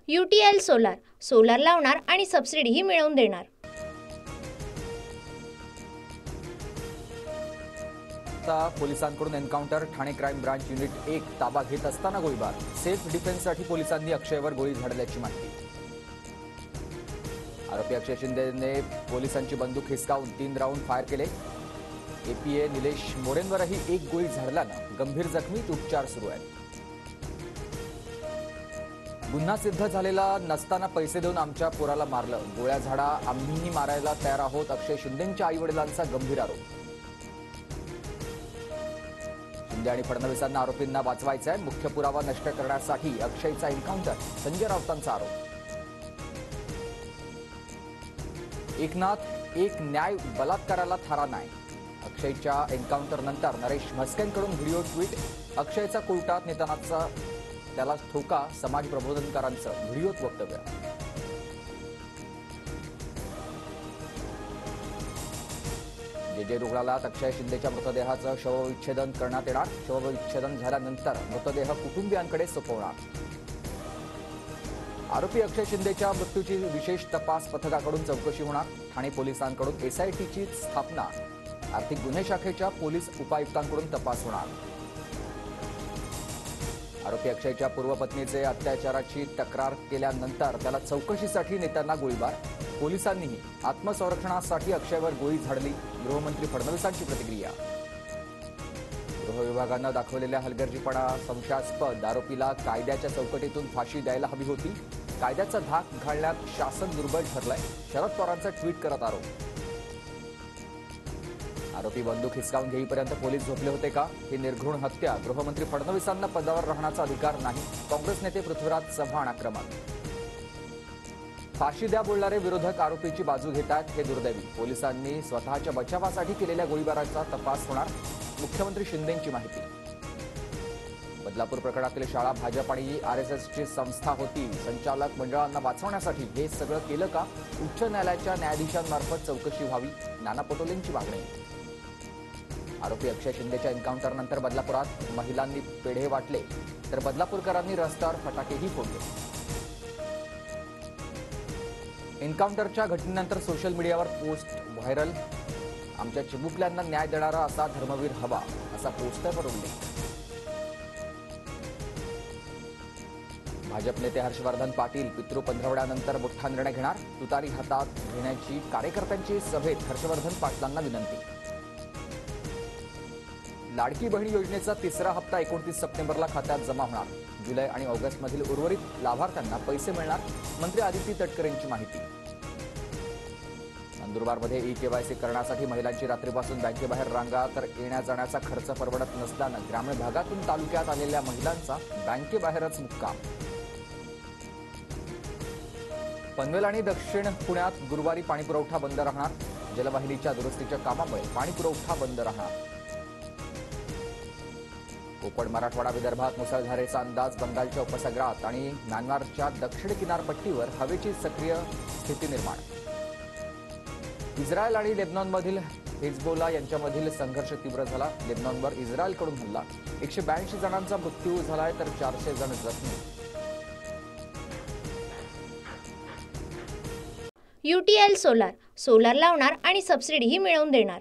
UTL solar solar लावणार आणि सबसिडीही मिळवून देणार। पोलिसांकडून encounter, Thane crime branch unit 1 ताबा घेत असताना गोळीबार। सेल्फ डिफेन्ससाठी पोलिसांनी अक्षयवर गोळी झाडल्याची माहिती। आरोपी अक्षय शिंदेने पोलिसांची बंदूक हिसकावून 3 राऊंड फायर केले। एपीए निलेश मोरेंवरही एक गोळी झाडल्यानं गंभीर जखमीत उपचार सुरू आहेत। गुन्हा सिद्ध झालेला नसताना पैसे देऊन आमच्या पोराला मारलं, गोळ्या झाडा, आम्हीही मारायला तयार आहोत, अक्षय शिंदेंच्या आईवडिलांचा गंभीर आरोप। शिंदे आणि फडणवीसांना आरोपींना वाचवायचं आहे, मुख्य पुरावा नष्ट करण्यासाठी अक्षयचा एन्काउंटर, संजय राऊतांचा आरोप। एकनाथ एक न्याय बलात्काराला थारा नाही, अक्षयच्या एन्काउंटर नंतर नरेश म्हस्केंकडून व्हिडिओ ट्विट, अक्षयचा कोर्टात नेतानाचा त्याला ठोका, समाज प्रबोधनकारांचं व्हिडिओत वक्तव्य। जे रुग्णालयात अक्षय शिंदेच्या मृतदेहाचं शवविच्छेदन करण्यात येणार, शवविच्छेदन झाल्यानंतर मृतदेह कुटुंबियांकडे सोपवणार। आरोपी अक्षय शिंदेच्या मृत्यूची विशेष तपास पथकाकडून चौकशी होणार, ठाणे पोलिसांकडून एसआयटीची स्थापना, आर्थिक गुन्हे शाखेच्या पोलीस उपायुक्तांकडून तपास होणार। आरोपी अक्षयच्या पूर्वपत्नीचे अत्याचाराची तक्रार केल्यानंतर त्याला चौकशीसाठी नेत्यांना गोळीबार, पोलिसांनीही आत्मसंरक्षणासाठी अक्षयवर गोळी झाडली, गृहमंत्री फडणवीसांची प्रतिक्रिया। गृह विभागानं दाखवलेल्या हलगर्जीपणा संशयास्पद, आरोपीला कायद्याच्या चौकटीतून फाशी द्यायला हवी होती, कायद्याचा धाक घालण्यात शासन दुर्बल ठरलंय, शरद पवारांचा ट्विट करत आरोप। आरोपी बंदूक हिसकावून घेईपर्यंत पोलीस झोपले होते का? ही निर्घृण हत्या, गृहमंत्री फडणवीसांना पदावर राहण्याचा अधिकार नाही, काँग्रेस नेते पृथ्वीराज चव्हाण आक्रमक। फाशी द्या बोलणारे विरोधक आरोपीची बाजू घेत आहेत, हे दुर्दैवी, पोलिसांनी स्वतःच्या बचावासाठी केलेल्या गोळीबाराचा तपास होणार, मुख्यमंत्री शिंदेंची माहिती। बदलापूर प्रकरणातील शाळा भाजप आणि आरएसएसची संस्था होती, संचालक मंडळांना वाचवण्यासाठी हे सगळं केलं का? उच्च न्यायालयाच्या न्यायाधीशांमार्फत चौकशी व्हावी, नाना पटोलेंची मागणी। आरोपी अक्षय शिंदेच्या एन्काउंटरनंतर बदलापुरात महिलांनी पेढे वाटले, तर बदलापूरकरांनी रस्त्यावर फटाकेही फोडले। एन्काउंटरच्या घटनेनंतर सोशल मीडियावर पोस्ट व्हायरल, आमच्या चिमुकल्यांना न्याय देणारा असा धर्मवीर हवा, असा पोस्टरवर उल्लेख। भाजप नेते हर्षवर्धन पाटील पितृ पंधरवड्यानंतर मोठा निर्णय घेणार, तुतारी हातात घेण्याची कार्यकर्त्यांची सभेत हर्षवर्धन पाटलांना विनंती। लाडकी बहीण योजनेचा तिसरा हप्ता 29 सप्टेंबरला खात्यात जमा होणार, जुलै आणि ऑगस्टमधील उर्वरित लाभार्थ्यांना पैसे मिळणार, मंत्री आदिती तटकरेंची माहिती। नंदुरबारमध्ये ई-केवायसी करण्यासाठी महिलांची रात्रीपासून बँकेबाहेर रांगा, तर येण्या जाण्याचा खर्च परवडत नसल्यानं ग्रामीण भागातून तालुक्यात आलेल्या महिलांचा बँकेबाहेरच मुक्काम। पनवेल आणि दक्षिण पुण्यात गुरुवारी पाणीपुरवठा बंद राहणार, जलवाहिनीच्या दुरुस्तीच्या कामामुळे पाणीपुरवठा बंद राहणार। कोकण, मराठवाडा, विदर्भात मुसळधारेचा अंदाज, बंगालच्या उपसागरात आणि म्यानमारच्या दक्षिण किनारपट्टीवर हवेची सक्रिय स्थिती निर्माण। इस्रायल आणि लेबनॉनमधील हिजबोला यांच्यामधील संघर्ष तीव्र झाला, लेबनॉनवर इस्रायलकडून हल्ला, 182 जणांचा मृत्यू झालाय, तर 400 जण जखमी। UTL सोलार सोलार लावणार आणि सबसिडीही मिळवून देणार।